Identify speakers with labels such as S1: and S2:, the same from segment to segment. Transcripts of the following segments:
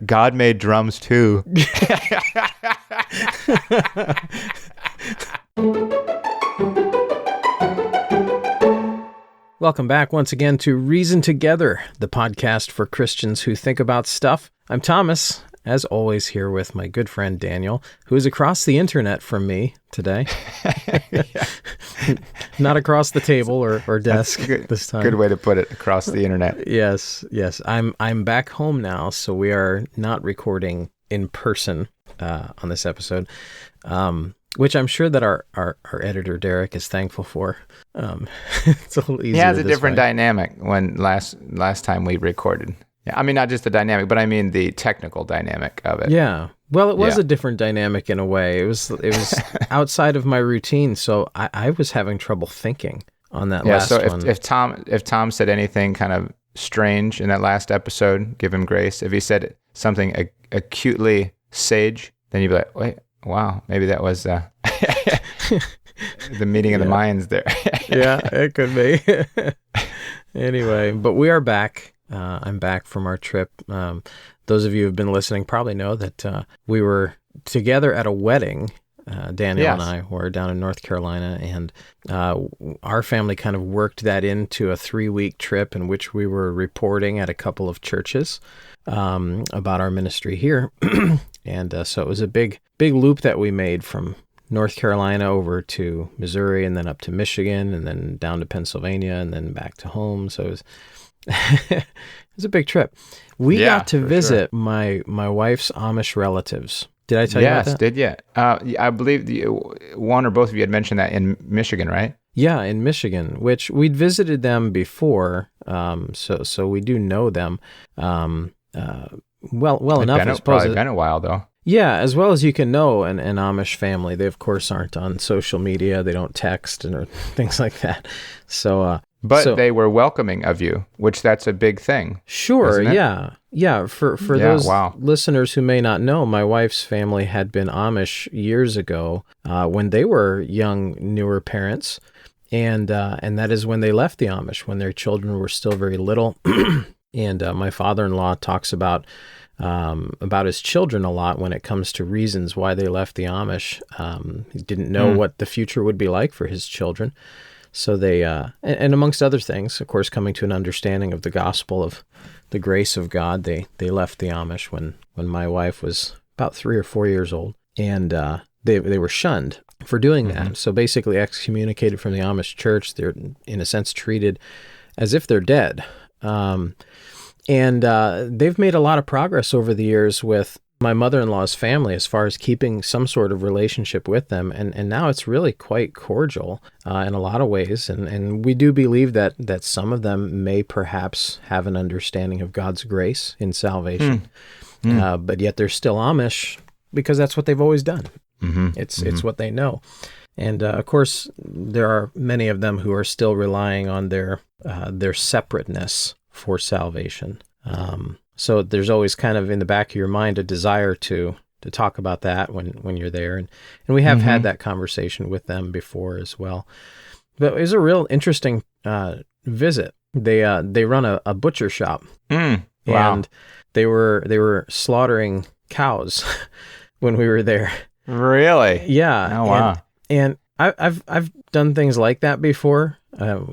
S1: God made drums too.
S2: Welcome back once again to Reason Together, the podcast for Christians who think about stuff. I'm Thomas, as always, here with my good friend Daniel, who is across the internet from me today. Not across the table or desk this time.
S1: Good way to put it, across the internet.
S2: Yes. I'm back home now, so we are not recording in person on this episode. Which I'm sure that our editor, Derek, is thankful for. It's a little easier.
S1: He has a different dynamic when last time we recorded. Yeah, I mean, not just the dynamic, but I mean the technical dynamic of it.
S2: Yeah. Well, it was a different dynamic in a way. It was outside of my routine, so I was having trouble thinking on that last one.
S1: If Tom said anything kind of strange in that last episode, give him grace. If he said something acutely sage, then you'd be like, wait. Wow, maybe that was the meeting of the minds there.
S2: Yeah, it could be. Anyway, but we are back. I'm back from our trip. Those of you who have been listening probably know that we were together at a wedding. Daniel and I were down in North Carolina, and our family kind of worked that into a 3-week trip in which we were reporting at a couple of churches about our ministry here. And so it was a big loop that we made from North Carolina over to Missouri, and then up to Michigan, and then down to Pennsylvania, and then back to home. So it was it was a big trip. We got to visit my wife's Amish relatives. Did I tell you about that?
S1: Yes, did you? I believe one or both of you had mentioned that in Michigan, right?
S2: Yeah, in Michigan, which we'd visited them before, so we do know them well enough, I suppose.
S1: Probably been a while, though.
S2: Yeah, as well as you can know an Amish family. They, of course, aren't on social media. They don't text or things like that. So,
S1: But they were welcoming of you, which that's a big thing.
S2: Sure, yeah. Yeah, for those listeners who may not know, my wife's family had been Amish years ago when they were young, newer parents. And that is when they left the Amish, when their children were still very little. And my father-in-law talks about his children a lot when it comes to reasons why they left the Amish. He didn't know what the future would be like for his children. So they, and amongst other things, of course, coming to an understanding of the gospel of the grace of God, they left the Amish when my wife was about 3 or 4 years old. And they were shunned for doing that. So basically excommunicated from the Amish church. They're, in a sense, treated as if they're dead. And they've made a lot of progress over the years with my mother-in-law's family as far as keeping some sort of relationship with them. And now it's really quite cordial in a lot of ways. And we do believe that some of them may perhaps have an understanding of God's grace in salvation. But yet they're still Amish because that's what they've always done. It's what they know. And of course, there are many of them who are still relying on their separateness for salvation. So there's always kind of in the back of your mind a desire to talk about that when you're there. And we have had that conversation with them before as well. But it was a real interesting visit. They run a butcher shop. Wow. And they were slaughtering cows when we were there.
S1: Really?
S2: Yeah.
S1: Oh, wow.
S2: And I've done things like that before.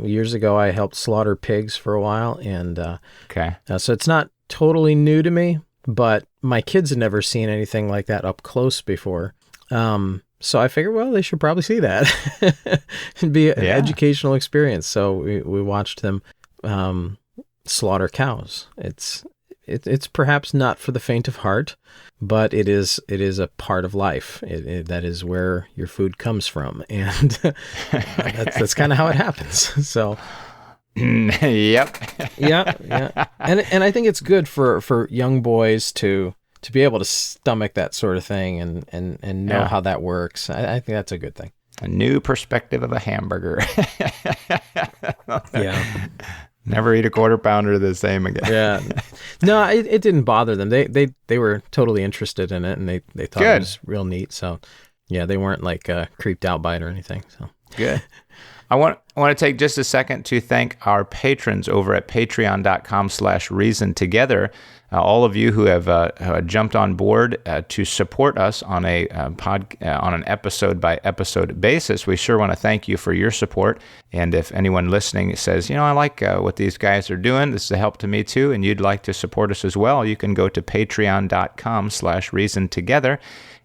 S2: Years ago, I helped slaughter pigs for a while, and so it's not totally new to me. But my kids had never seen anything like that up close before. So I figured, well, they should probably see that. It'd be an educational experience. So we watched them slaughter cows. It's perhaps not for the faint of heart, but it is a part of life. That is where your food comes from, and that's kind of how it happens. So,
S1: yep,
S2: yeah, and I think it's good for young boys to be able to stomach that sort of thing and know how that works. I think that's a good thing.
S1: A new perspective of a hamburger.
S2: Yeah.
S1: Never eat a quarter pounder the same again.
S2: Yeah. No, it didn't bother them. They were totally interested in it, and they thought it was real neat. So, yeah, they weren't like creeped out by it or anything. So
S1: good. I want I want to take just a second to thank our patrons over at patreon.com/reasontogether. All of you who have jumped on board to support us on on an episode by episode basis. We sure want to thank you for your support. And if anyone listening says, I like what these guys are doing, this is a help to me too, and you'd like to support us as well, you can go to patreon.com/reasontogether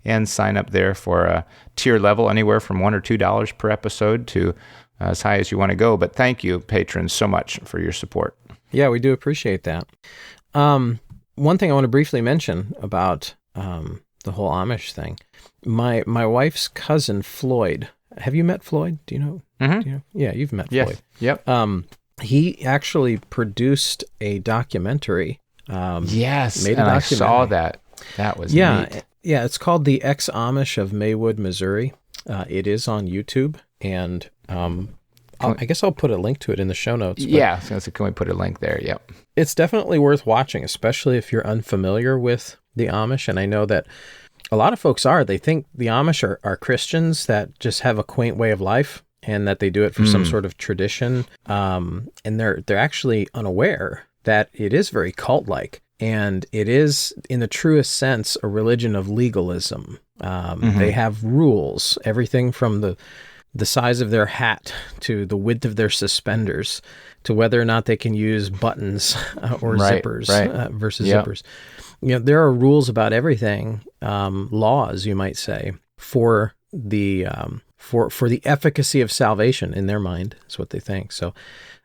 S1: and sign up there for a tier level anywhere from $1 or $2 per episode to as high as you want to go. But thank you, patrons, so much for your support.
S2: Yeah, we do appreciate that. One thing I want to briefly mention about the whole Amish thing. My wife's cousin, Floyd. Have you met Floyd? Do you know?
S1: Mm-hmm.
S2: Do you know? Yeah, you've met
S1: Yes.
S2: Floyd.
S1: Yep.
S2: He actually produced a documentary.
S1: Yes,
S2: made a
S1: and I
S2: documentary.
S1: saw that. That was neat.
S2: Yeah, it's called The Ex-Amish of Maywood, Missouri. It is on YouTube, and I guess I'll put a link to it in the show notes.
S1: Yeah, so can we put a link there? Yep.
S2: It's definitely worth watching, especially if you're unfamiliar with the Amish. And I know that a lot of folks are. They think the Amish are Christians that just have a quaint way of life and that they do it for some sort of tradition. And they're actually unaware that it is very cult-like. And it is, in the truest sense, a religion of legalism. They have rules, everything from the size of their hat to the width of their suspenders to whether or not they can use buttons or zippers versus zippers. There are rules about everything, laws, you might say, for the efficacy of salvation in their mind, is what they think. So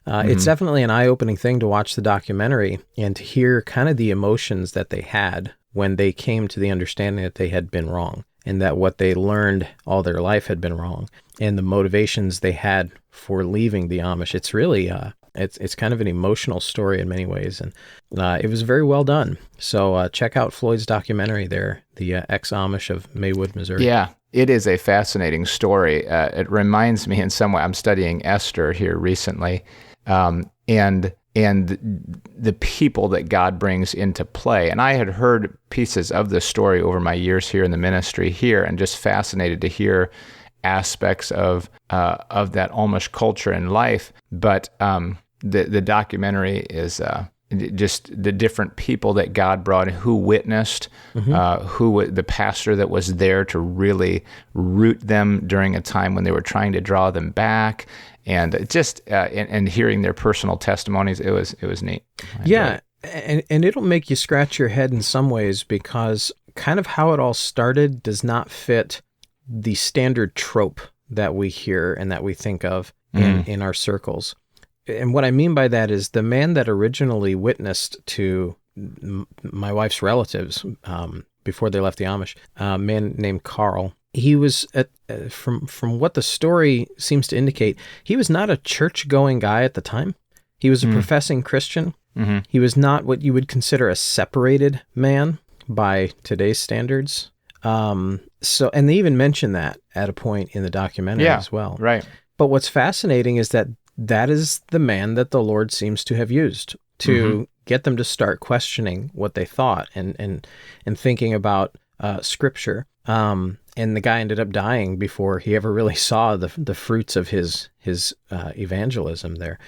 S2: it's definitely an eye-opening thing to watch the documentary and to hear kind of the emotions that they had when they came to the understanding that they had been wrong and that what they learned all their life had been wrong, and the motivations they had for leaving the Amish. It's really, it's kind of an emotional story in many ways, and it was very well done. So check out Floyd's documentary there, The Ex-Amish of Maywood, Missouri.
S1: Yeah, it is a fascinating story. It reminds me in some way, I'm studying Esther here recently, and the people that God brings into play. And I had heard pieces of this story over my years here in the ministry here, and just fascinated to hear aspects of that Amish culture and life. But the documentary is just the different people that God brought, who witnessed, the pastor that was there to really root them during a time when they were trying to draw them back. And just and hearing their personal testimonies, it was neat.
S2: Yeah, and it'll make you scratch your head in some ways, because kind of how it all started does not fit the standard trope that we hear and that we think of in our circles. And what I mean by that is the man that originally witnessed to my wife's relatives before they left the Amish, a man named Carl. He was, from what the story seems to indicate, he was not a church-going guy at the time. He was a professing Christian. Mm-hmm. He was not what you would consider a separated man by today's standards. And they even mention that at a point in the documentary as well.
S1: Right.
S2: But what's fascinating is that is the man that the Lord seems to have used to get them to start questioning what they thought and thinking about Scripture. And the guy ended up dying before he ever really saw the fruits of his evangelism there.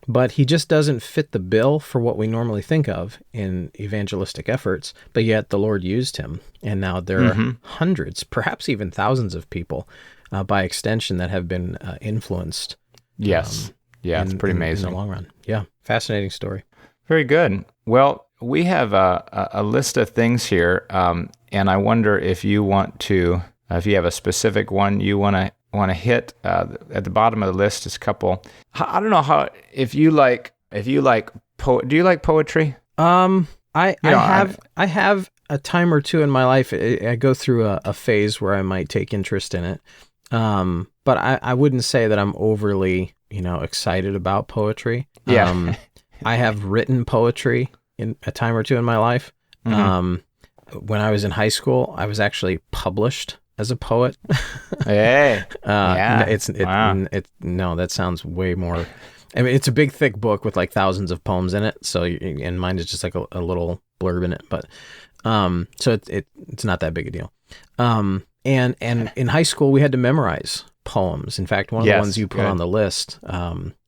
S2: But he just doesn't fit the bill for what we normally think of in evangelistic efforts, but yet the Lord used him. And now there are hundreds, perhaps even thousands of people by extension that have been influenced.
S1: Yes. It's pretty amazing.
S2: In the long run. Yeah. Fascinating story.
S1: Very good. Well, we have a list of things here, and I wonder if you want to, if you have a specific one you want to hit. At the bottom of the list is a couple. I don't know how, do you like poetry?
S2: I have a time or two in my life. I go through a phase where I might take interest in it. But I wouldn't say that I'm overly, excited about poetry.
S1: Yeah.
S2: I have written poetry in a time or two in my life. When I was in high school, I was actually published as a poet.
S1: Hey.
S2: Yeah. No, that sounds way more. I mean, it's a big, thick book with like thousands of poems in it. So, and mine is just like a little blurb in it. But, so it's not that big a deal. And in high school, we had to memorize poems. In fact, one of the ones you put on the list,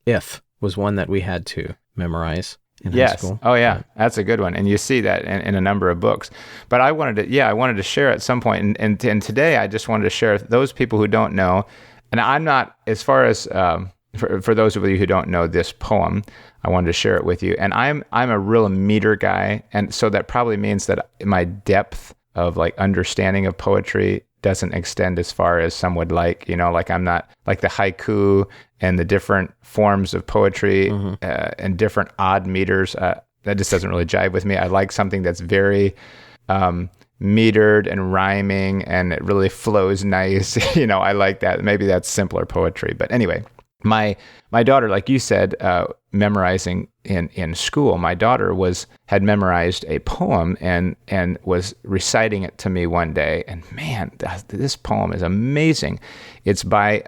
S2: If, was one that we had to memorize in high school.
S1: Oh yeah, that's a good one. And you see that in a number of books. But I wanted to share at some point. And today I just wanted to share those people who don't know. And I'm not, as far as, for those of you who don't know this poem, I wanted to share it with you. And I'm a real meter guy. And so that probably means that my depth of like understanding of poetry doesn't extend as far as some would like, like I'm not like the haiku and the different forms of poetry and different odd meters. That just doesn't really jive with me. I like something that's very metered and rhyming and it really flows nice. I like that. Maybe that's simpler poetry. But anyway, my daughter, like you said, memorizing in school, my daughter had memorized a poem and was reciting it to me one day. And man, this poem is amazing. It's by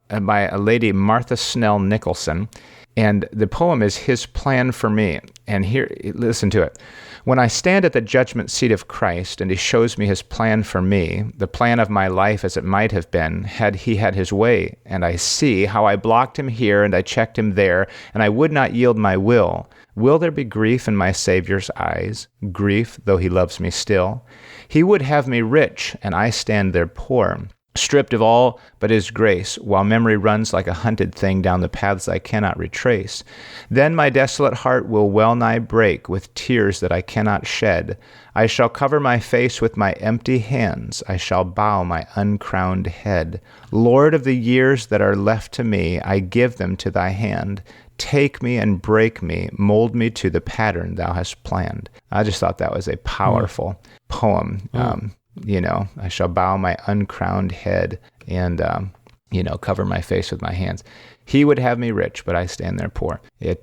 S1: a lady, Martha Snell Nicholson. And the poem is His Plan for Me. And here, listen to it. When I stand at the judgment seat of Christ and he shows me his plan for me, the plan of my life as it might have been, had he had his way, and I see how I blocked him here and I checked him there, and I would not yield my will there be grief in my Savior's eyes, grief, though he loves me still? He would have me rich, and I stand there poor, stripped of all but his grace, while memory runs like a hunted thing down the paths I cannot retrace. Then my desolate heart will well nigh break with tears that I cannot shed. I shall cover my face with my empty hands. I shall bow my uncrowned head. Lord of the years that are left to me, I give them to thy hand. Take me and break me, mold me to the pattern thou hast planned. I just thought that was a powerful poem. I shall bow my uncrowned head and, cover my face with my hands. He would have me rich, but I stand there poor. His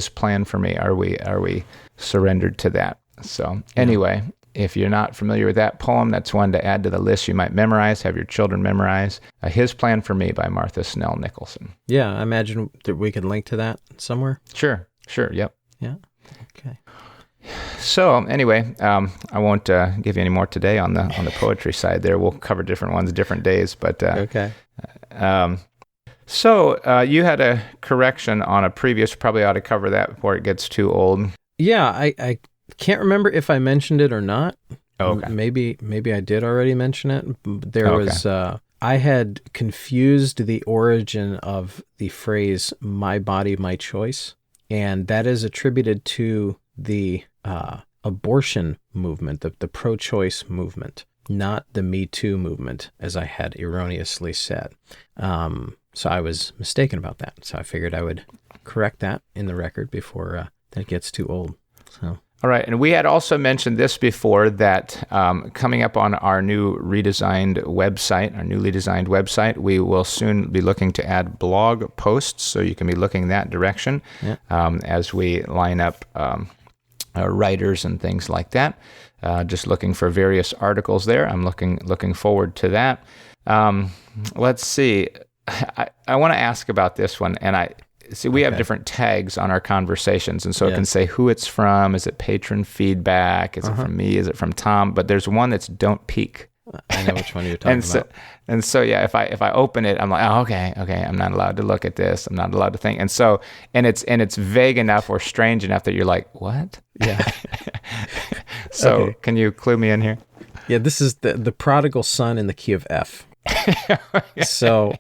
S1: plan for me, are we surrendered to that? So anyway, if you're not familiar with that poem, that's one to add to the list you might memorize, have your children memorize. His Plan for Me by Martha Snell Nicholson.
S2: Yeah, I imagine that we can link to that somewhere.
S1: Sure, yep.
S2: Yeah, okay.
S1: So anyway, I won't give you any more today on the poetry side there. We'll cover different ones different days. But
S2: okay.
S1: So you had a correction on a previous, probably ought to cover that before it gets too old.
S2: Yeah, I can't remember if I mentioned it or not.
S1: Okay.
S2: Maybe I did already mention it. There was I had confused the origin of the phrase "my body, my choice," and that is attributed to the abortion movement, the pro-choice movement, not the Me Too movement, as I had erroneously said. So I was mistaken about that. So I figured I would correct that in the record before that gets too old. So.
S1: All right, and we had also mentioned this before that coming up on our newly designed website, we will soon be looking to add blog posts, so you can be looking that direction as we line up writers and things like that. Just looking for various articles there. I'm looking forward to that. Let's see. I want to ask about this one, and we have different tags on our conversations, and so it can say who it's from. Is it patron feedback? Is it from me? Is it from Tom? But there's one that's don't peek.
S2: I know which one you're talking about.
S1: And so if I open it, I'm like, oh, okay, I'm not allowed to look at this. I'm not allowed to think. And it's vague enough or strange enough that you're like, what?
S2: Yeah.
S1: So Can you clue me in here?
S2: Yeah, this is the prodigal son in the key of F. So,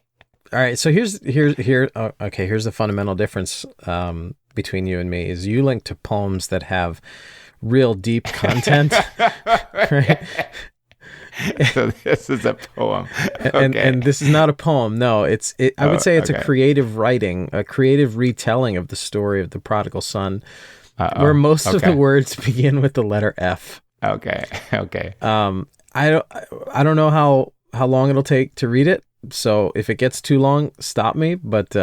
S2: all right. So here's the fundamental difference between you and me is you link to poems that have real deep content, right?
S1: So this is a poem.
S2: And this is not a poem. No, I would say it's a creative writing, a creative retelling of the story of the prodigal son, where most of the words begin with the letter F.
S1: Okay.
S2: I don't know how long it'll take to read it. So if it gets too long, stop me. But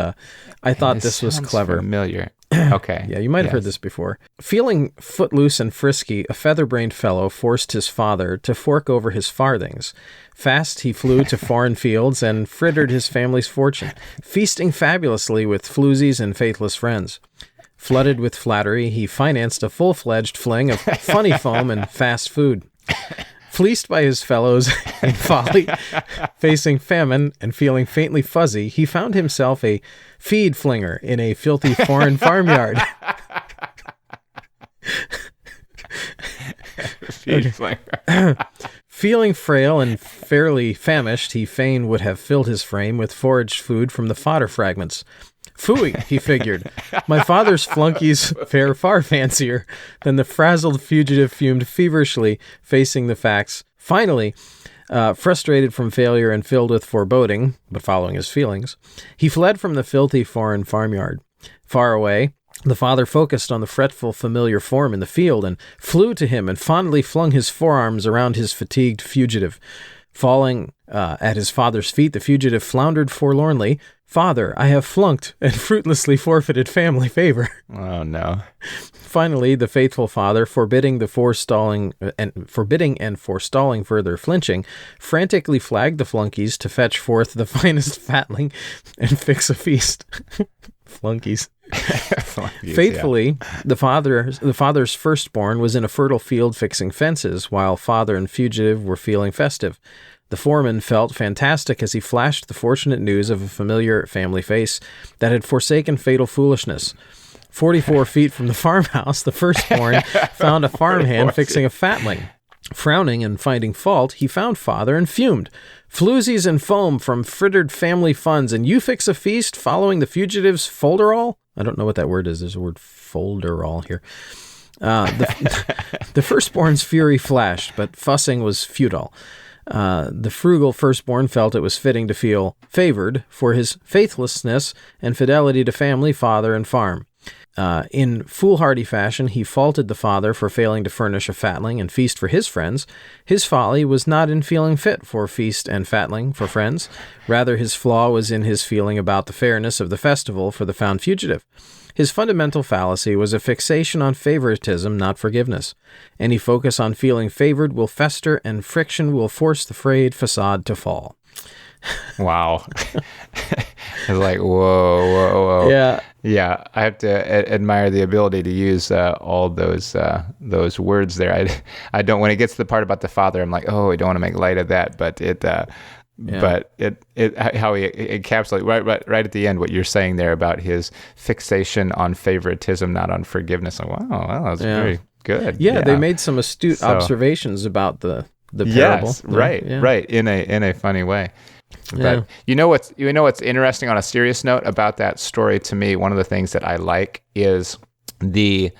S2: I thought this was clever.
S1: Familiar. Okay.
S2: Yeah, you might have heard this before. Feeling footloose and frisky, a feather-brained fellow forced his father to fork over his farthings. Fast he flew to foreign fields and frittered his family's fortune, feasting fabulously with floozies and faithless friends. Flooded with flattery, he financed a full-fledged fling of funny foam and fast food. Fleeced by his fellows in folly, facing famine and feeling faintly fuzzy, he found himself a feed flinger in a filthy foreign farmyard.
S1: Feed flinger.
S2: Feeling frail and fairly famished, he fain would have filled his frame with foraged food from the fodder fragments. Phooey, he figured. My father's flunkies fare far fancier than the frazzled fugitive fumed feverishly, facing the facts. Finally, frustrated from failure and filled with foreboding, but following his feelings, he fled from the filthy foreign farmyard. Far away, the father focused on the fretful, familiar form in the field and flew to him and fondly flung his forearms around his fatigued fugitive. Falling at his father's feet, the fugitive floundered forlornly. Father, I have flunked and fruitlessly forfeited family favor.
S1: Oh, no.
S2: Finally, the faithful father, forbidding and forestalling further flinching, frantically flagged the flunkies to fetch forth the finest fatling and fix a feast. Flunkies. Faithfully, yeah. The father's firstborn was in a fertile field fixing fences, while father and fugitive were feeling festive. The foreman felt fantastic as he flashed the fortunate news of a familiar family face that had forsaken fatal foolishness. 44 feet from the farmhouse, the firstborn found a farmhand fixing a fatling. Frowning and finding fault, he found father and fumed. Floozies and foam from frittered family funds, and you fix a feast following the fugitive's folderol? I don't know what that word is. There's a word folderol here. The firstborn's fury flashed, but fussing was futile. The frugal firstborn felt it was fitting to feel favored for his faithlessness and fidelity to family, father, and farm. In foolhardy fashion, he faulted the father for failing to furnish a fatling and feast for his friends. His folly was not in feeling fit for feast and fatling for friends. Rather, his flaw was in his feeling about the fairness of the festival for the found fugitive. His fundamental fallacy was a fixation on favoritism, not forgiveness. Any focus on feeling favored will fester, and friction will force the frayed facade to fall.
S1: Wow. It's like, whoa. Yeah. I have to admire the ability to use all those words there. I don't, when it gets to the part about the father, I'm like, oh, I don't want to make light of that, but but how he encapsulates right at the end what you're saying there about his fixation on favoritism, not on forgiveness. Like, wow, that's very good.
S2: Yeah, they made some astute observations about the parable.
S1: Yes, right, in a funny way. But you know what's interesting on a serious note about that story to me, one of the things that I like is the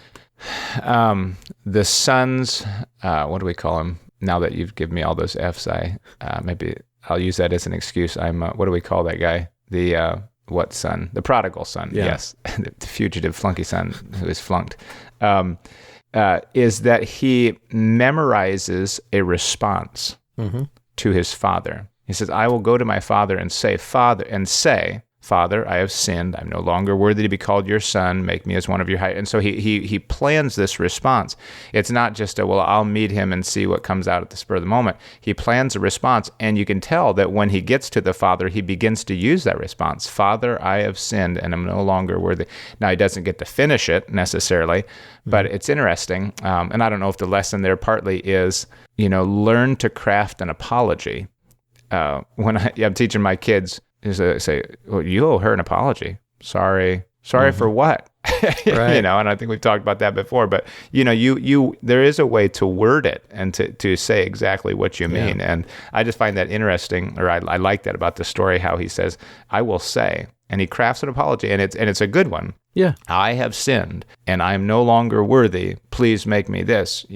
S1: sons, what do we call them? Now that you've given me all those F's, maybe I'll use that as an excuse. What do we call that guy? The what son? The prodigal son. Yeah. Yes, the fugitive flunky son who is flunked. Is that he memorizes a response to his father. He says, I will go to my father and say, Father, I have sinned. I'm no longer worthy to be called your son. Make me as one of your high. And so he plans this response. It's not just I'll meet him and see what comes out at the spur of the moment. He plans a response, and you can tell that when he gets to the father, he begins to use that response. Father, I have sinned, and I'm no longer worthy. Now, he doesn't get to finish it necessarily, but it's interesting. And I don't know if the lesson there partly is, learn to craft an apology. When I'm teaching my kids, is say, well, you owe her an apology. Sorry for what?
S2: Right.
S1: And I think we've talked about that before, but there is a way to word it and to say exactly what you mean. And I just find that interesting, or I like that about the story, how he says, I will say, and he crafts an apology, and it's a good one.
S2: Yeah.
S1: I have sinned and I am no longer worthy. Please make me this,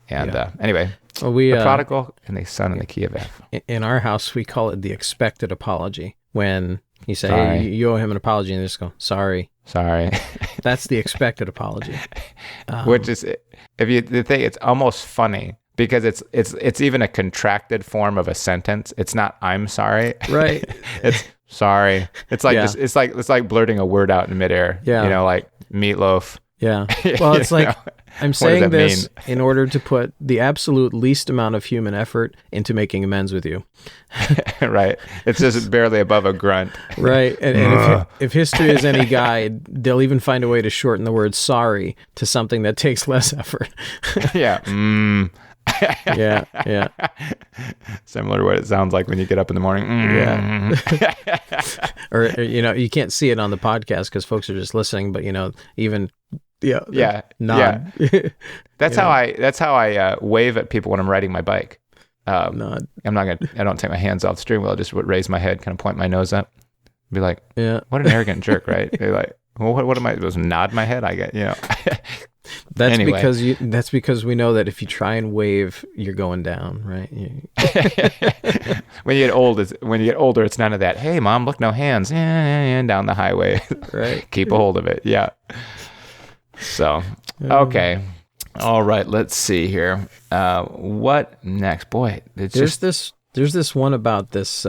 S1: And anyway, the prodigal and the son in the key of F.
S2: In our house, we call it the expected apology. When you say, hey, you owe him an apology, and they just go, sorry. That's the expected apology.
S1: Which is, it's almost funny because it's even a contracted form of a sentence. It's not I'm sorry.
S2: Right.
S1: It's sorry. It's like it's like blurting a word out in midair.
S2: Yeah.
S1: Like meatloaf.
S2: Yeah. Well, it's like I'm saying this in order to put the absolute least amount of human effort into making amends with you.
S1: Right. It's just barely above a grunt.
S2: Right. And if history is any guide, they'll even find a way to shorten the word sorry to something that takes less effort.
S1: Yeah.
S2: Yeah.
S1: Similar to what it sounds like when you get up in the morning.
S2: Yeah. Or, you can't see it on the podcast because folks are just listening, but, even... Yeah.
S1: Nod. Yeah. That's how I wave at people when I'm riding my bike.
S2: Nod.
S1: I don't take my hands off the steering wheel. I just would raise my head, kind of point my nose up, be like,
S2: yeah,
S1: what an arrogant jerk, right? They're like, well, what am I supposed to nod my head? I get,
S2: That's
S1: anyway.
S2: That's because we know that if you try and wave, you're going down, right?
S1: When you get older, it's none of that. Hey, mom, look, no hands. Down the highway.
S2: Right.
S1: Keep a hold of it. Yeah. So, okay. All right. Let's see here. What next? Boy,
S2: there's this one about this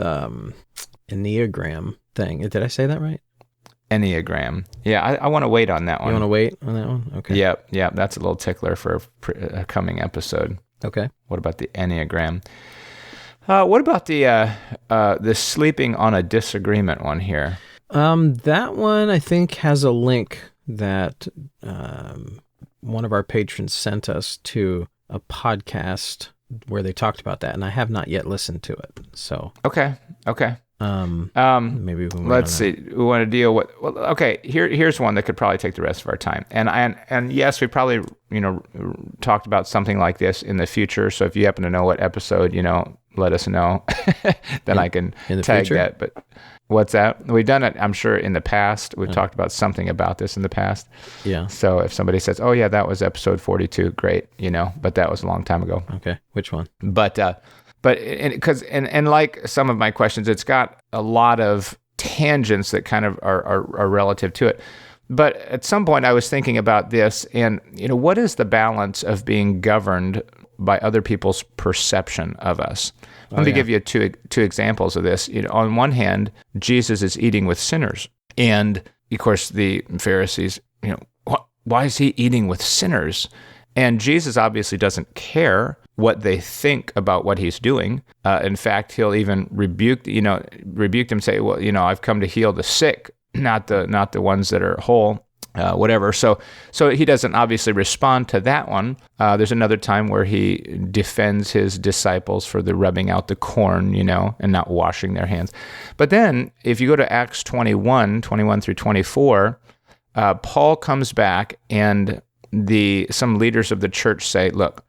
S2: Enneagram thing. Did I say that right?
S1: Enneagram. Yeah, I want to wait on that one.
S2: You want to wait on that one? Okay.
S1: Yep. That's a little tickler for a coming episode.
S2: Okay.
S1: What about the Enneagram? What about the sleeping on a disagreement one here?
S2: That one I think has a link that one of our patrons sent us to a podcast where they talked about that, and I have not yet listened to it. So
S1: okay.
S2: Maybe
S1: let's see. We want to deal with. Well, okay. Here's one that could probably take the rest of our time. And yes, we probably talked about something like this in the future. So if you happen to know what episode, let us know. Then I can tag future? That. But what's that? We've done it, I'm sure, in the past. We've talked about something about this in the past.
S2: Yeah.
S1: So if somebody says, "Oh yeah, that was episode 42," great. But that was a long time ago.
S2: Okay. Which one?
S1: But like some of my questions, it's got a lot of tangents that kind of are relative to it. But at some point I was thinking about this, and what is the balance of being governed by other people's perception of us? Let me give you two examples of this. On one hand, Jesus is eating with sinners, and of course the Pharisees, why is he eating with sinners? And Jesus obviously doesn't care what they think about what he's doing. In fact, he'll even rebuke them, say, "Well, I've come to heal the sick, not the ones that are whole." Whatever. So he doesn't obviously respond to that one. There's another time where he defends his disciples for the rubbing out the corn, and not washing their hands. But then if you go to Acts 21 through 24, Paul comes back, and some leaders of the church say, "Look,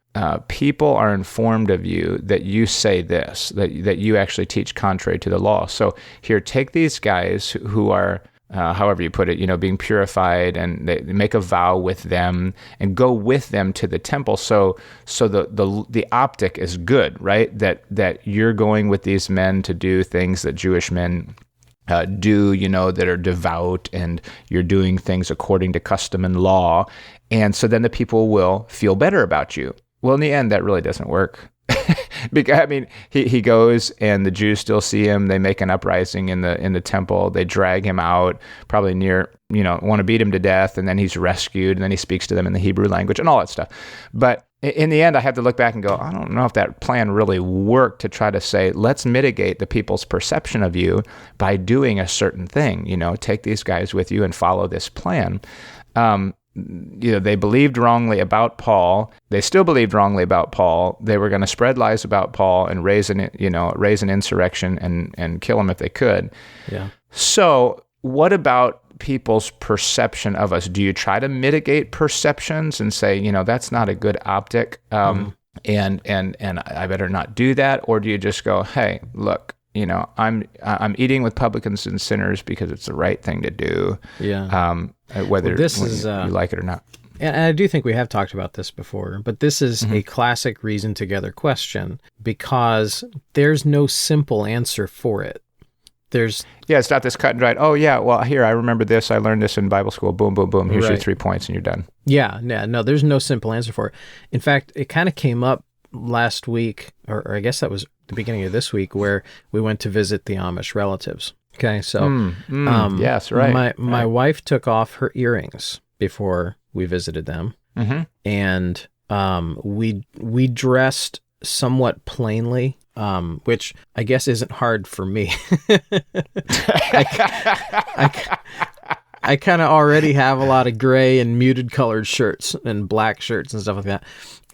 S1: people are informed of you that you say this, that you actually teach contrary to the law. So here, take these guys who are, however you put it, being purified, and they make a vow with them and go with them to the temple. So the optic is good, right? That you're going with these men to do things that Jewish men do, that are devout, and you're doing things according to custom and law. And so then the people will feel better about you." Well, in the end, that really doesn't work. Because he goes, and the Jews still see him. They make an uprising in the temple. They drag him out, probably near, want to beat him to death. And then he's rescued, and then he speaks to them in the Hebrew language and all that stuff. But in the end, I have to look back and go, I don't know if that plan really worked to try to say, let's mitigate the people's perception of you by doing a certain thing. Take these guys with you and follow this plan. They believed wrongly about Paul. They still believed wrongly about Paul. They were going to spread lies about Paul and raise an insurrection and kill him if they could.
S2: Yeah.
S1: So what about people's perception of us? Do you try to mitigate perceptions and say, that's not a good optic, and I better not do that? Or do you just go, hey, look, I'm eating with publicans and sinners because it's the right thing to do.
S2: Yeah.
S1: Whether you like it or not.
S2: And I do think we have talked about this before, but this is a classic reason together question, because there's no simple answer for it.
S1: It's not this cut and dried. Oh yeah, well here I remember this. I learned this in Bible school. Boom, boom, boom. Here's your 3 points, and you're done.
S2: Yeah. No, there's no simple answer for it. In fact, it kind of came up last week, or I guess that was the beginning of this week, where we went to visit the Amish relatives. Okay, so
S1: yes, right.
S2: My wife took off her earrings before we visited them, and we dressed somewhat plainly, which I guess isn't hard for me. I kind of already have a lot of gray and muted colored shirts and black shirts and stuff like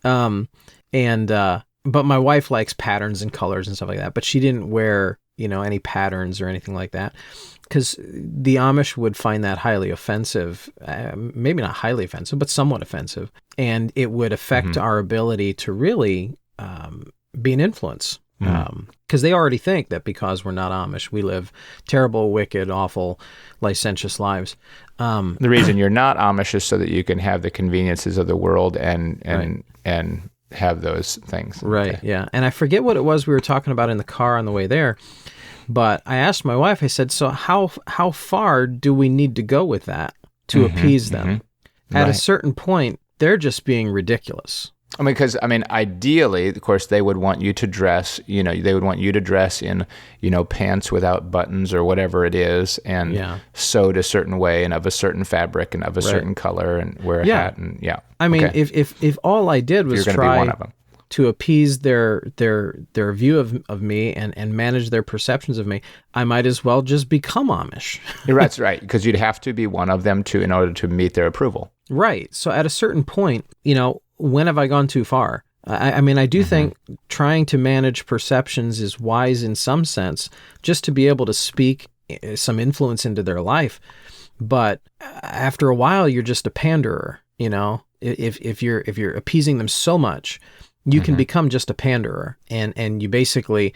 S2: that. And but my wife likes patterns and colors and stuff like that, but she didn't wear, any patterns or anything like that, because the Amish would find that highly offensive, maybe not highly offensive, but somewhat offensive. And it would affect our ability to really be an influence. Because they already think that because we're not Amish, we live terrible, wicked, awful, licentious lives.
S1: The reason you're not Amish is so that you can have the conveniences of the world and have those things.
S2: Right, okay. Yeah. And I forget what it was we were talking about in the car on the way there, but I asked my wife, I said, so how far do we need to go with that to appease them? At a certain point, they're just being ridiculous.
S1: Because ideally, of course, they would want you to dress, they would want you to dress in, pants without buttons or whatever it is, and sewed a certain way and of a certain fabric and of a certain color and wear a hat and
S2: if all I did was try to appease their view of me and manage their perceptions of me, I might as well just become Amish.
S1: That's right, because you'd have to be one of them in order to meet their approval.
S2: Right. So at a certain point, when have I gone too far? I do think trying to manage perceptions is wise in some sense, just to be able to speak some influence into their life. But after a while, you're just a panderer. If you're appeasing them so much, you can become just a panderer, and you basically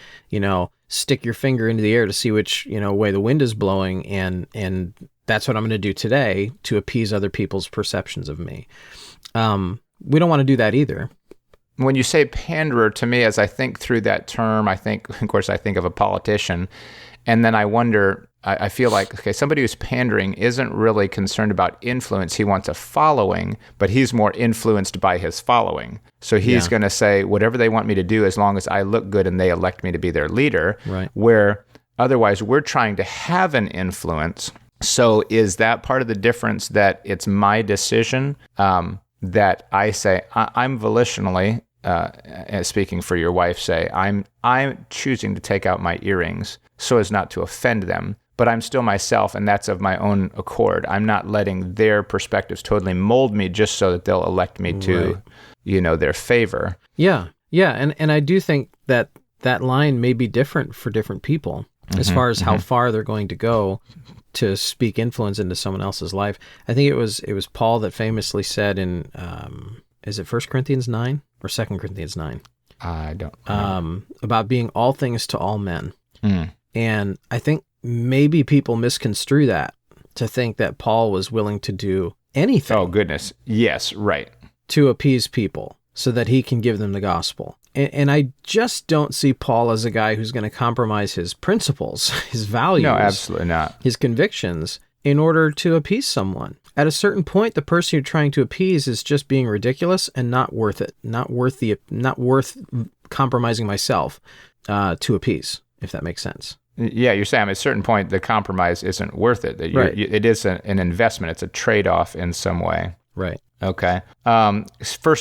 S2: stick your finger into the air to see which way the wind is blowing, and that's what I'm going to do today to appease other people's perceptions of me. We don't want to do that either.
S1: When you say panderer, to me, as I think through that term, I think of a politician, and then I wonder, I feel like, okay, somebody who's pandering isn't really concerned about influence. He wants a following, but he's more influenced by his following. So he's going to say whatever they want me to do as long as I look good and they elect me to be their leader,
S2: right.
S1: Where otherwise we're trying to have an influence. So is that part of the difference, that it's my decision, that I say, I'm volitionally, speaking for your wife, say, I'm choosing to take out my earrings so as not to offend them, but I'm still myself, and that's of my own accord. I'm not letting their perspectives totally mold me just so that they'll elect me to, their favor.
S2: Yeah, and I do think that line may be different for different people as far as how far they're going to go to speak influence into someone else's life. I think it was Paul that famously said in, is it 1 Corinthians 9 or 2 Corinthians 9?
S1: I don't know.
S2: About being all things to all men. And I think maybe people misconstrue that to think that Paul was willing to do anything.
S1: Oh, goodness. Yes, right.
S2: To appease people so that he can give them the gospel. And I just don't see Paul as a guy who's going to compromise his principles, his values.
S1: No, absolutely not.
S2: His convictions in order to appease someone. At a certain point, the person you're trying to appease is just being ridiculous and not worth it. Not worth compromising myself to appease, if that makes sense.
S1: Yeah, you're saying at a certain point, the compromise isn't worth it.
S2: Right.
S1: It is an investment. It's a trade-off in some way.
S2: Right.
S1: Okay. 1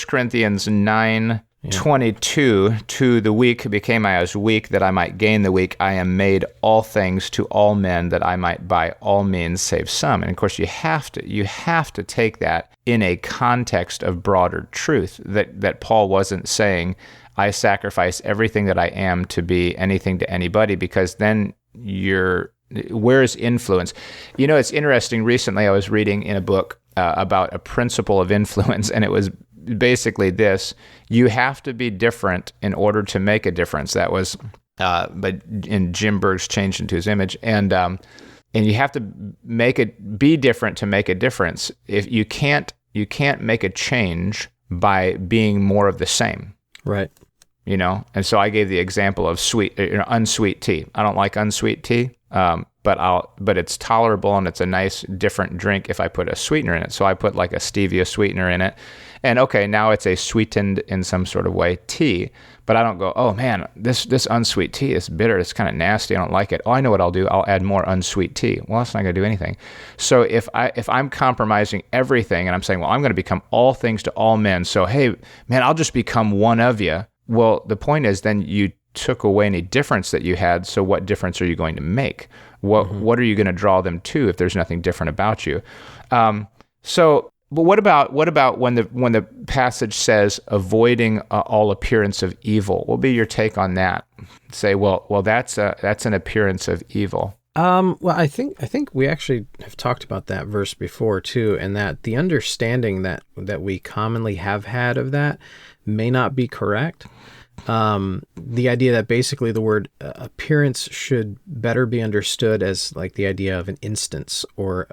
S1: Corinthians 9:22, to the weak became I as weak, that I might gain the weak. I am made all things to all men, that I might by all means save some. And of course, you have to take that in a context of broader truth, that Paul wasn't saying, I sacrifice everything that I am to be anything to anybody, because then where's influence? It's interesting. Recently, I was reading in a book about a principle of influence, and it was basically this: you have to be different in order to make a difference. That was, but in Jim Berg's Changed into His Image, and you have to be different to make a difference. If you can't make a change by being more of the same.
S2: Right.
S1: And so I gave the example of unsweet tea. I don't like unsweet tea, but it's tolerable and it's a nice different drink if I put a sweetener in it. So I put like a stevia sweetener in it, and okay, now it's a sweetened in some sort of way tea. But I don't go, oh man, this unsweet tea is bitter. It's kind of nasty. I don't like it. Oh, I know what I'll do. I'll add more unsweet tea. Well, that's not going to do anything. So if I'm compromising everything and I'm saying, well, I'm going to become all things to all men. So hey, man, I'll just become one of you. Well, the point is then you took away any difference that you had, so what difference are you going to make? What are you going to draw them to if there's nothing different about you? So But what about when the passage says avoiding all appearance of evil? What will be your take on that? Say, well, that's an appearance of evil.
S2: Well, I think we actually have talked about that verse before too, and that the understanding that we commonly have had of that may not be correct. The idea that basically the word appearance should better be understood as like the idea of an instance or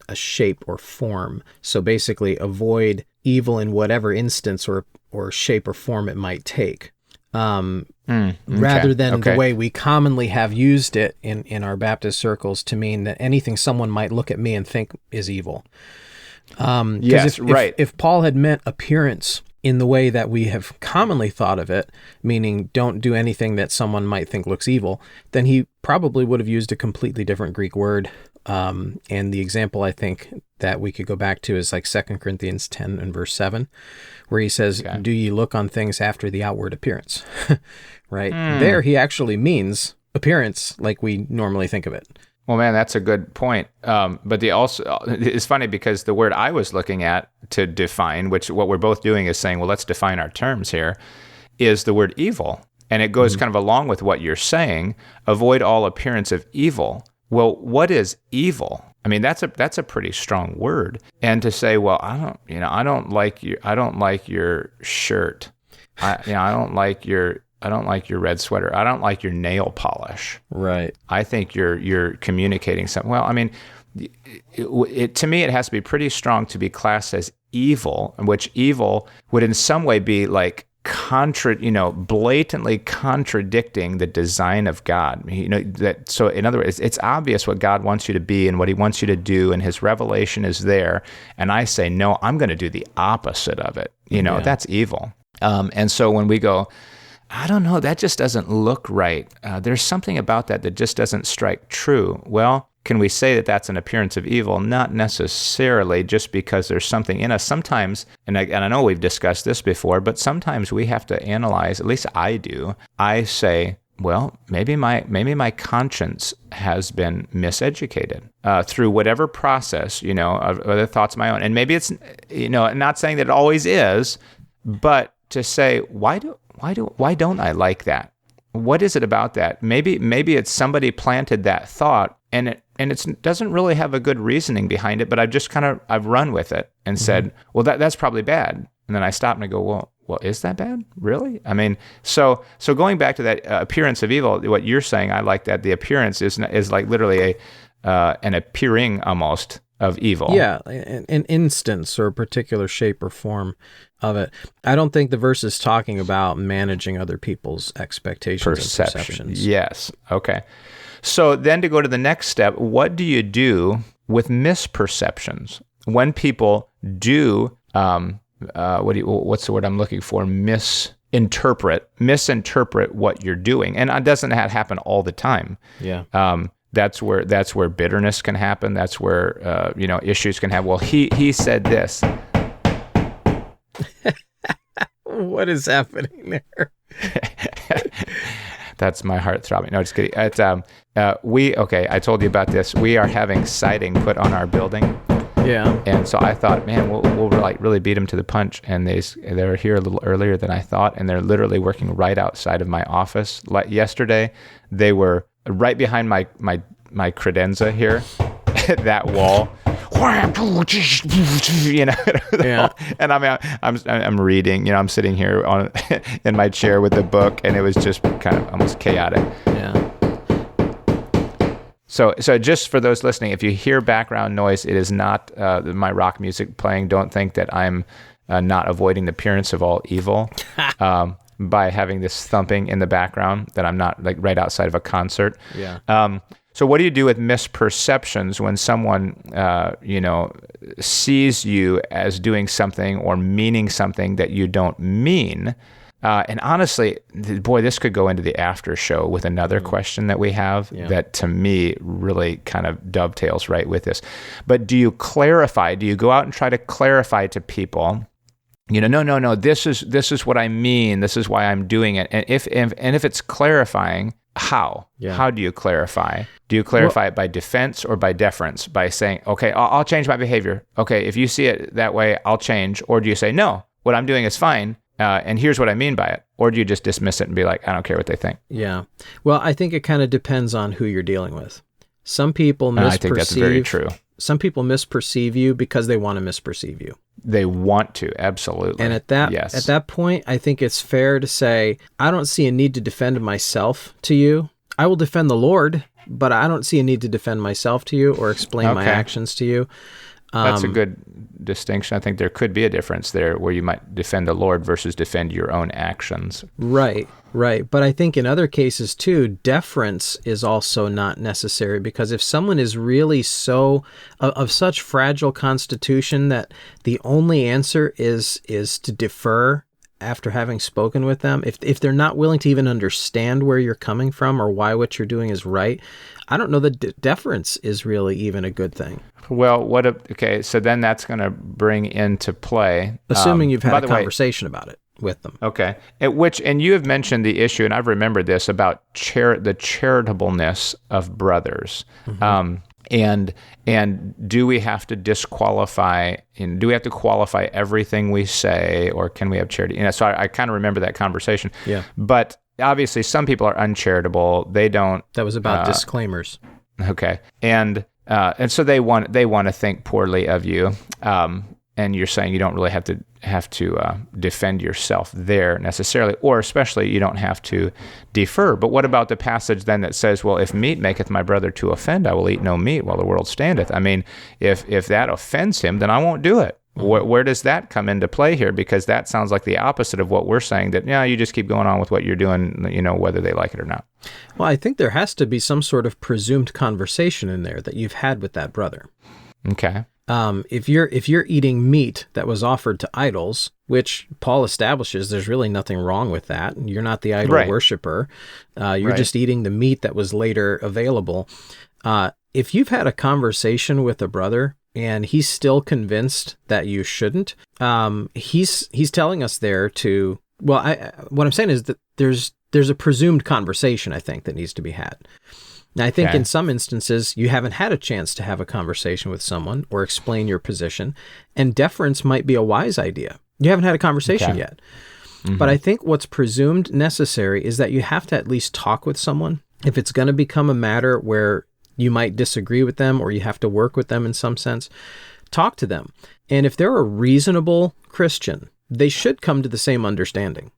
S2: a shape or form. So basically avoid evil in whatever instance or shape or form it might take. Rather than the way we commonly have used it in our Baptist circles to mean that anything someone might look at me and think is evil.
S1: Yes, right.
S2: If Paul had meant appearance in the way that we have commonly thought of it, meaning don't do anything that someone might think looks evil, then he probably would have used a completely different Greek word. And the example I think that we could go back to is like 2 Corinthians 10 and verse 7, where he says, do ye look on things after the outward appearance? Right? There he actually means appearance like we normally think of it.
S1: Well, man, that's a good point. But it's funny because the word I was looking at to define, which what we're both doing is saying, well, let's define our terms here, is the word evil. And it goes kind of along with what you're saying, avoid all appearance of evil. Well, what is evil? I mean, that's a pretty strong word. And to say, well, I don't like your shirt. I don't like your red sweater. I don't like your nail polish.
S2: Right.
S1: I think you're communicating something. Well, I mean, to me, it has to be pretty strong to be classed as evil, in which evil would in some way be like blatantly contradicting the design of God. So in other words, it's obvious what God wants you to be and what he wants you to do, and his revelation is there. And I say, no, I'm going to do the opposite of it. That's evil. And so when we go, I don't know, that just doesn't look right. There's something about that just doesn't strike true. Well, can we say that that's an appearance of evil? Not necessarily, just because there's something in us. Sometimes, and I know we've discussed this before, but sometimes we have to analyze, at least I do. I say, well, maybe my conscience has been miseducated through whatever process, of other thoughts of my own. And maybe it's, not saying that it always is, but to say, why don't I like that? What is it about that? Maybe it's somebody planted that thought, and it doesn't really have a good reasoning behind it, but I've run with it and said, well, that's probably bad. And then I stop and I go, well, is that bad? Really? I mean, so going back to that appearance of evil, what you're saying, I like that the appearance is like literally an appearing almost of evil.
S2: Yeah, an instance or a particular shape or form of it. I don't think the verse is talking about managing other people's expectations and perceptions.
S1: Yes. Okay. So then to go to the next step, what do you do with misperceptions? When people do, what's the word I'm looking for? Misinterpret what you're doing. And it doesn't happen all the time.
S2: Yeah.
S1: That's where bitterness can happen. That's where, issues can happen. Well, he said this.
S2: What is happening there?
S1: That's my heart throbbing. No, just kidding. It's, I told you about this. We are having siding put on our building.
S2: Yeah.
S1: And so I thought, man, we'll like really beat them to the punch. And they were here a little earlier than I thought, and they're literally working right outside of my office. Like yesterday, they were right behind my credenza here, that wall.
S2: Yeah.
S1: And I'm reading, I'm sitting here in my chair with the book, and it was just kind of almost chaotic.
S2: Yeah.
S1: So just for those listening, if you hear background noise, it is not my rock music playing. Don't think that I'm not avoiding the appearance of all evil by having this thumping in the background, that I'm not like right outside of a concert.
S2: Yeah.
S1: So what do you do with misperceptions when someone, sees you as doing something or meaning something that you don't mean? And honestly, boy, this could go into the after show with another question that we have that to me really kind of dovetails right with this. But do you clarify? Do you go out and try to clarify to people, no, this is what I mean. This is why I'm doing it. And if it's clarifying, how?
S2: Yeah.
S1: How do you clarify? Do you clarify it by defense or by deference? By saying, okay, I'll change my behavior. Okay, if you see it that way, I'll change. Or do you say, no, what I'm doing is fine, and here's what I mean by it? Or do you just dismiss it and be like, I don't care what they think?
S2: Yeah. Well, I think it kind of depends on who you're dealing with. Some people misperceive.
S1: I think that's very true.
S2: Some people misperceive you because they want to misperceive you.
S1: They want to, absolutely.
S2: And at that point, I think it's fair to say, I don't see a need to defend myself to you. I will defend the Lord, but I don't see a need to defend myself to you or explain my actions to you.
S1: That's a good distinction. I think there could be a difference there where you might defend the Lord versus defend your own actions.
S2: Right. But I think in other cases too, deference is also not necessary, because if someone is really so of such fragile constitution that the only answer is to defer after having spoken with them, if they're not willing to even understand where you're coming from or why what you're doing is right, I don't know that deference is really even a good thing.
S1: Well, so then that's going to bring into play...
S2: Assuming you've had a conversation about it with them.
S1: Okay. And you have mentioned the issue, and I've remembered this, about the charitableness of brothers. Mm-hmm. And do we have to disqualify, do we have to qualify everything we say, or can we have charity? So I kind of remember that conversation.
S2: Yeah.
S1: But obviously some people are uncharitable. They don't... That
S2: was about disclaimers.
S1: Okay. And so they want to think poorly of you. And you're saying you don't really have to defend yourself there necessarily, or especially you don't have to defer. But what about the passage then that says, well, if meat maketh my brother to offend, I will eat no meat while the world standeth? I mean, if that offends him, then I won't do it. Where does that come into play here? Because that sounds like the opposite of what we're saying, that, you just keep going on with what you're doing, whether they like it or not.
S2: Well, I think there has to be some sort of presumed conversation in there that you've had with that brother.
S1: Okay.
S2: If you're eating meat that was offered to idols, which Paul establishes there's really nothing wrong with that. You're not the idol worshiper. You're just eating the meat that was later available. If you've had a conversation with a brother and he's still convinced that you shouldn't, he's telling us there to, what I'm saying is that there's a presumed conversation, I think, that needs to be had. Now, I think in some instances, you haven't had a chance to have a conversation with someone or explain your position, and deference might be a wise idea. You haven't had a conversation yet. Mm-hmm. But I think what's presumed necessary is that you have to at least talk with someone. If it's going to become a matter where you might disagree with them or you have to work with them in some sense, talk to them. And if they're a reasonable Christian, they should come to the same understanding.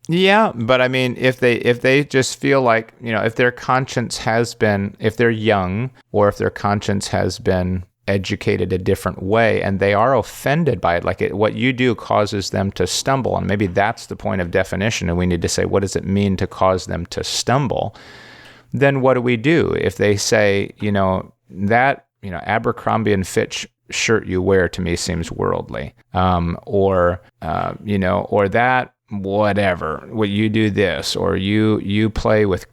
S1: Yeah, but I mean, if they just feel like, if their conscience has been, if they're young, or if their conscience has been educated a different way and they are offended by it, what you do causes them to stumble, and maybe that's the point of definition, and we need to say, what does it mean to cause them to stumble? Then what do we do? If they say, that, Abercrombie and Fitch shirt you wear to me seems worldly, or that, whatever, what you do this, or you play with,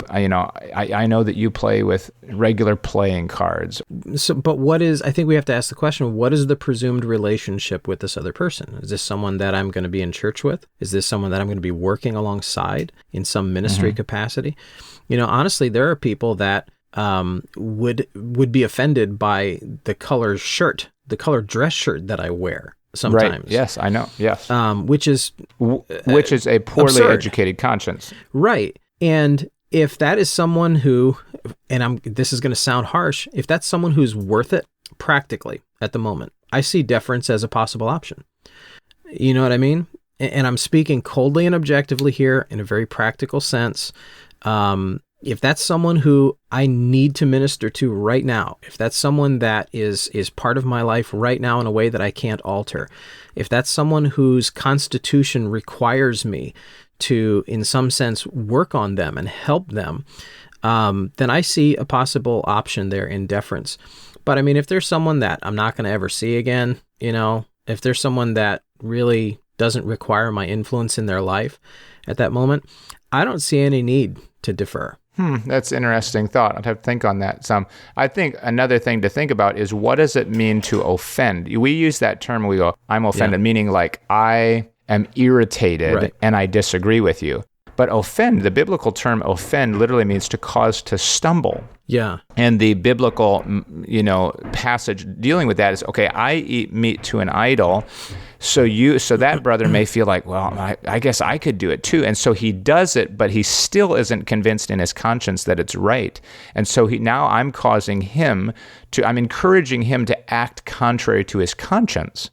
S1: I know that you play with regular playing cards.
S2: So, but I think we have to ask the question, what is the presumed relationship with this other person? Is this someone that I'm going to be in church with? Is this someone that I'm going to be working alongside in some ministry capacity? Honestly, there are people that would be offended by the color dress shirt that I wear sometimes.
S1: Right. Yes, I know. Yes.
S2: Which is
S1: a poorly
S2: absurd.
S1: Educated conscience.
S2: Right. And if that is someone who, and this is going to sound harsh, if that's someone who's worth it practically at the moment, I see deference as a possible option. You know what I mean? And I'm speaking coldly and objectively here in a very practical sense. If that's someone who I need to minister to right now, if that's someone that is part of my life right now in a way that I can't alter, if that's someone whose constitution requires me to, in some sense, work on them and help them, then I see a possible option there in deference. But I mean, if there's someone that I'm not going to ever see again, if there's someone that really doesn't require my influence in their life at that moment, I don't see any need to defer.
S1: That's an interesting thought. I'd have to think on that some. I think another thing to think about is, what does it mean to offend? We use that term, we go, I'm offended, meaning like I am irritated and I disagree with you. But offend, the biblical term offend literally means to cause to stumble.
S2: Yeah.
S1: And the biblical, passage dealing with that is, okay, I eat meat to an idol, so that brother may feel like, well, I guess I could do it too. And so he does it, but he still isn't convinced in his conscience that it's right. And so now I'm encouraging him to act contrary to his conscience.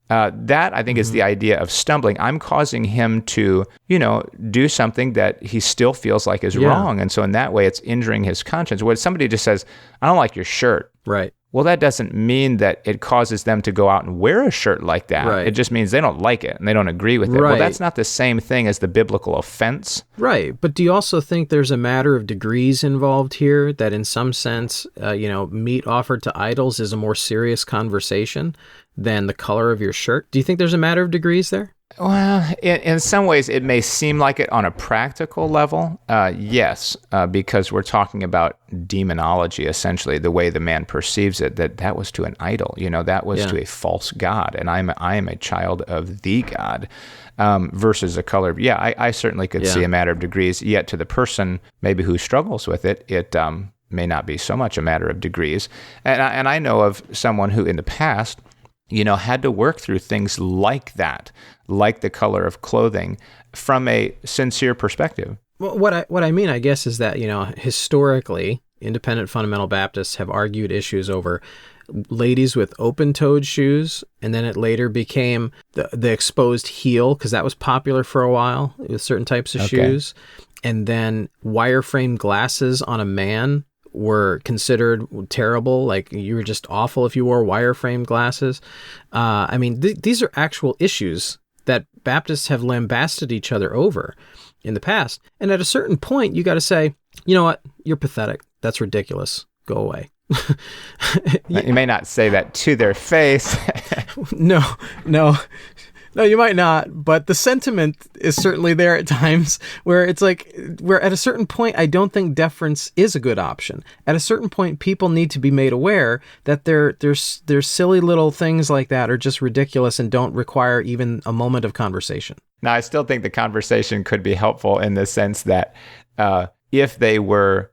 S1: That, I think, is the idea of stumbling. I'm causing him to, do something that he still feels like is wrong. And so in that way, it's injuring his conscience. When somebody just says, I don't like your shirt.
S2: Right.
S1: Well, that doesn't mean that it causes them to go out and wear a shirt like that.
S2: Right.
S1: It just means they don't like it and they don't agree with it.
S2: Right.
S1: Well, that's not the same thing as the biblical offense.
S2: Right. But do you also think there's a matter of degrees involved here, that in some sense, meat offered to idols is a more serious conversation than the color of your shirt? Do you think there's a matter of degrees there?
S1: Well, in some ways, it may seem like it on a practical level. Yes, because we're talking about demonology, essentially, the way the man perceives it, that was to an idol, that was to a false god, and I am a child of the God, versus a color. I certainly could see a matter of degrees, yet to the person maybe who struggles with it, it may not be so much a matter of degrees. And I know of someone who in the past, had to work through things like that, like the color of clothing, from a sincere perspective.
S2: Well, what I mean, I guess, is that, historically, independent fundamental Baptists have argued issues over ladies with open-toed shoes, and then it later became the exposed heel, because that was popular for a while with certain types of shoes. And then wireframe glasses on a man were considered terrible, like you were just awful if you wore wireframe glasses. These are actual issues that Baptists have lambasted each other over in the past. And at a certain point, you got to say, you know what, you're pathetic. That's ridiculous. Go away.
S1: You may not say that to their face.
S2: No, you might not, but the sentiment is certainly there at times where it's like, where at a certain point, I don't think deference is a good option. At a certain point, people need to be made aware that there's silly little things like that are just ridiculous and don't require even a moment of conversation.
S1: Now, I still think the conversation could be helpful in the sense that if they were,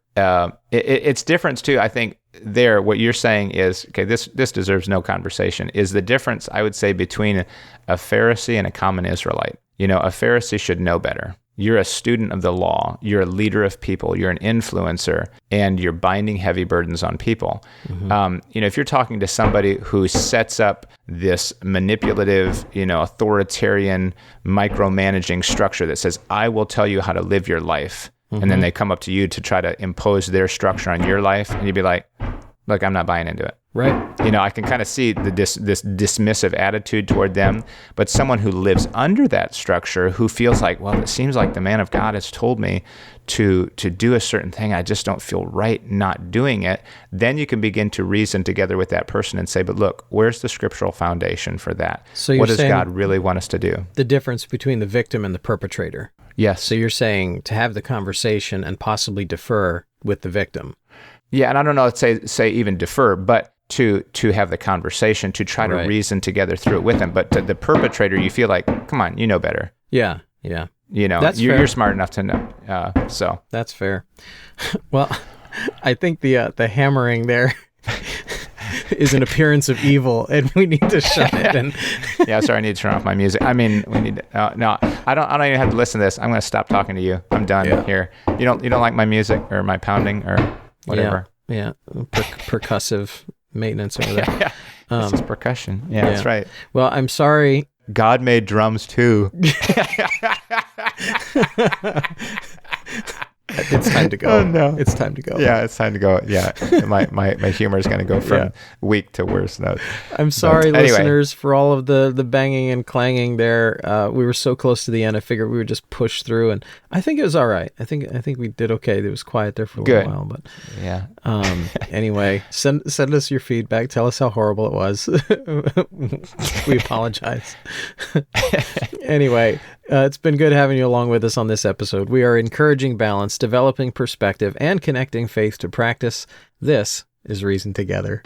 S1: it's different too, I think. There, what you're saying is, okay, this deserves no conversation, is the difference, I would say, between a Pharisee and a common Israelite. A Pharisee should know better. You're a student of the law. You're a leader of people. You're an influencer, and you're binding heavy burdens on people. Mm-hmm. If you're talking to somebody who sets up this manipulative, authoritarian, micromanaging structure that says, I will tell you how to live your life, and then they come up to you to try to impose their structure on your life, and you'd be like, look, I'm not buying into it.
S2: Right.
S1: I can kind of see this dismissive attitude toward them, but someone who lives under that structure, who feels like, well, it seems like the man of God has told me to do a certain thing, I just don't feel right not doing it, then you can begin to reason together with that person and say, but look, where's the scriptural foundation for that?
S2: So
S1: what does God really want us to do?
S2: The difference between the victim and the perpetrator.
S1: Yes.
S2: So you're saying to have the conversation and possibly defer with the victim.
S1: Yeah, and I don't know, say even defer, but to have the conversation, to try to reason together through it with them. But to the perpetrator, you feel like, come on, you know better.
S2: Yeah.
S1: You're smart enough to know. So
S2: that's fair. Well, I think the hammering there is an appearance of evil, and we need to shut it. And
S1: yeah, sorry, I need to turn off my music. We need. No, I don't even have to listen to this. I'm going to stop talking to you. I'm done here. You don't like my music or my pounding or whatever.
S2: Yeah. Percussive maintenance over there.
S1: This is percussion. Yeah, that's right.
S2: Well, I'm sorry.
S1: God made drums too.
S2: It's time to go.
S1: Oh, no.
S2: It's time to go.
S1: Yeah, it's time to go. Yeah, my humor is going to go from weak to worse note.
S2: I'm sorry, listeners, for all of the banging and clanging there. We were so close to the end. I figured we would just push through, and I think it was all right. I think we did okay. It was quiet there for a little while, but
S1: yeah.
S2: Anyway, send us your feedback. Tell us how horrible it was. We apologize. Anyway. It's been good having you along with us on this episode. We are encouraging balance, developing perspective, and connecting faith to practice. This is Reason Together.